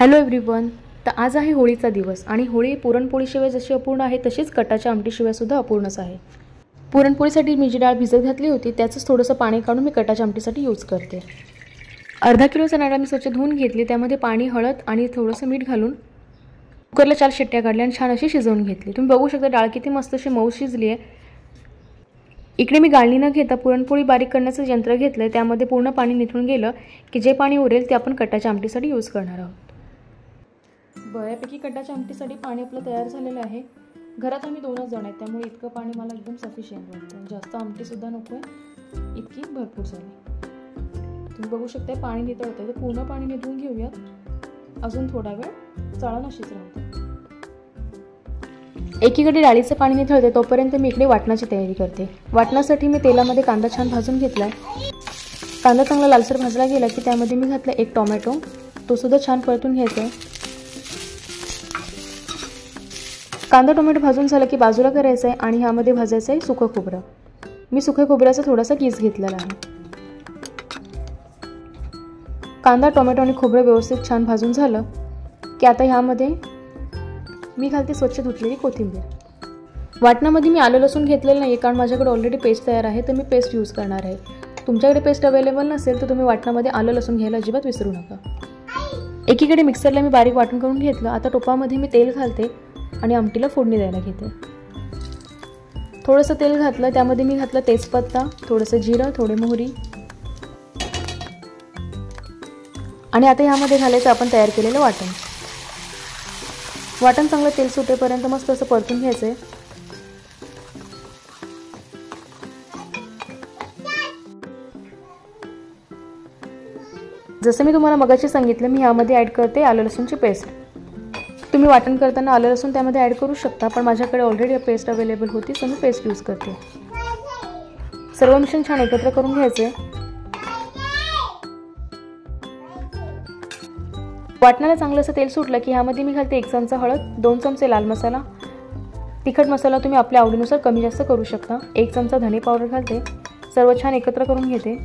Hello everyone. तर आज आहे होळीचा दिवस आणि होळी पुरणपोळीशिवाय जशी अपूर्ण आहे तशीच कटाच्या आमटीशिवाय सुद्धा अपूर्णच आहे. पुरणपोळीसाठी मी जी डाळ भिजत घातली होती त्याचंच थोडंसं पाणी काढून मी कटाच्या आमटीसाठी यूज करते. अर्धा किलो चणा डाळ मी स्वच्छ धुवून घेतली. त्यामध्ये पाणी, हळद आणि थोडंसं मीठ घालून कुकरला 4 शिट्ट्या काढल्या आणि छान अशी शिजवून घेतली. तुम्ही बघू शकता डाळ किती मस्त अशी मऊ शिजली आहे. इकडे मी गाळणी न घेता पुरणपोळी बारीक करण्याचं यंत्र घेतलं आहे. त्यामध्ये पूर्ण पाणी निथळून गेलं की जे पाणी उरेल ते आपण कटाच्या आमटीसाठी यूज करणार आहोत. बऱ्यापैकी कटाच्या आमटीसाठी पाणी आपलं तयार झालेलं आहे. घरात आम्ही 2च जण आहेत त्यामुळे इतकं पाणी मला एकदम सफिशियंट वाटतं. जास्त आमटीसुद्धा नको आहे, इतकी भरपूर झाली. तुम्ही बघू शकता पाणी नितळतं. तर पूर्ण पाणी निथळून घेऊयात. अजून थोडा वेळ चाळण अशीच राहते. एकीकडे डाळीचं पाणी निथळते तोपर्यंत मी इकडे वाटणाची तयारी करते. वाटणासाठी मी तेलामध्ये कांदा छान भाजून घेतला आहे. कांदा चांगला लालसर भाजला गेला की त्यामध्ये मी घातला 1 टोमॅटो. तो सुद्धा छान परतून घ्यायचा आहे. कांदा टोमॅटो भाजून झाला की बाजूला करायचं आहे आणि ह्यामध्ये भाजायचं आहे सुकं खोबरं. मी सुक्या खोबऱ्याचा थोडासा किस घेतलेला आहे. कांदा, टोमॅटो आणि खोबरं व्यवस्थित छान भाजून झालं की आता ह्यामध्ये मी घालते स्वच्छ धुतलेली कोथिंबीर. वाटणामध्ये मी आलं लसूण घेतलेलं नाही कारण माझ्याकडे ऑलरेडी पेस्ट तयार आहे, तर मी पेस्ट यूज करणार आहे. तुमच्याकडे पेस्ट अवेलेबल नसेल तर तुम्ही वाटणामध्ये आलं लसूण घ्यायला अजिबात विसरू नका. एकीकडे मिक्सरला मी बारीक वाटून करून घेतलं. आता टोपामध्ये मी तेल घालते आणि आमटीला फोडणी द्यायला घेते. थोडंसं तेल घातलं, त्यामध्ये मी घातलं तेजपत्ता, थोडंसं जिरं, थोडी मोहरी आणि आता ह्यामध्ये घालायचं आपण तयार केलेलं वाटण. वाटण चांगलं तेल सुटेपर्यंत मस्त असं परतून घ्यायचं आहे. जसं मी तुम्हाला मगाशी सांगितलं, मी ह्यामध्ये ॲड करते आलं लसूणची पेस्ट. तुम्ही वाटण करताना आलं लसूण त्यामध्ये ॲड करू शकता, पण माझ्याकडे ऑलरेडी पेस्ट अवेलेबल होती सो मी पेस्ट यूज करते. सर्व मिश्रण छान एकत्र करून घ्यायचे. वाटणाला चांगलं असं तेल सुटलं की ह्यामध्ये मी घालते 1 चमचा हळद, 2 चमचे लाल मसाला. तिखट मसाला तुम्ही आपल्या आवडीनुसार कमी जास्त करू शकता. 1 चमचा धने पावडर घालते. सर्व छान एकत्र करून घेते.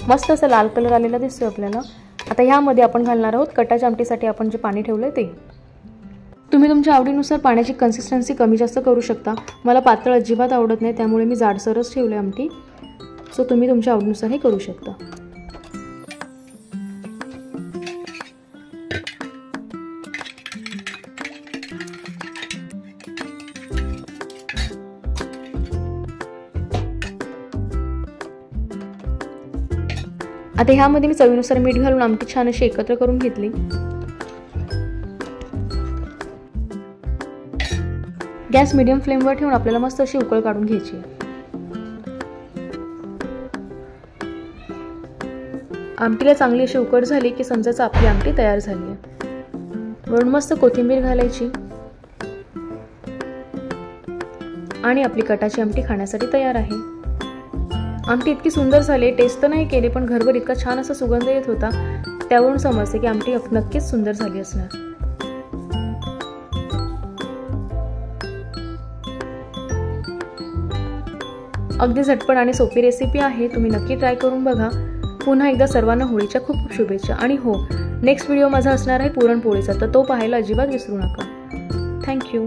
मस्त असं लाल कलर आलेला दिसतोय आपल्याला. आता ह्यामध्ये आपण घालणार आहोत कटाच्या आमटीसाठी आपण जे पाणी ठेवलंय ते. तुम्ही तुमच्या आवडीनुसार पाण्याची कन्सिस्टन्सी कमी जास्त करू शकता. मला पातळ अजिबात आवडत नाही त्यामुळे मी जाडसरच ठेवले आमटी. सो तुम्ही तुमच्या आवडीनुसार हे करू शकता. आता ह्यामध्ये मी चवीनुसार मीठ घालून आमटी छान अशी एकत्र करून घेतली. गॅस मीडियम फ्लेमवर ठेवून आपल्याला मस्त अशी उकळ काढून घ्यायची. आमटीला चांगली अशी उकळ झाली की समजायचं आपली आमटी तयार झाली आहे. वरून मस्त कोथिंबीर घालायची आणि आपली कटाची आमटी खाण्यासाठी तयार आहे. आमटी इतकी सुंदर झाली. टेस्ट तर नाही केली पण घरभर इतका छान असा सुगंध येत होता, त्यावरून समजते की आमटी नक्कीच सुंदर झाली असणार. अगदी झटपट आणि सोपी रेसिपी आहे. तुम्ही नक्की ट्राय करून बघा. पुन्हा एकदा सर्वांना होळीच्या खूप शुभेच्छा. आणि हो, नेक्स्ट व्हिडिओ माझा असणार आहे पुरणपोळीचा, तर तो पाहायला अजिबात विसरू नका. थँक्यू.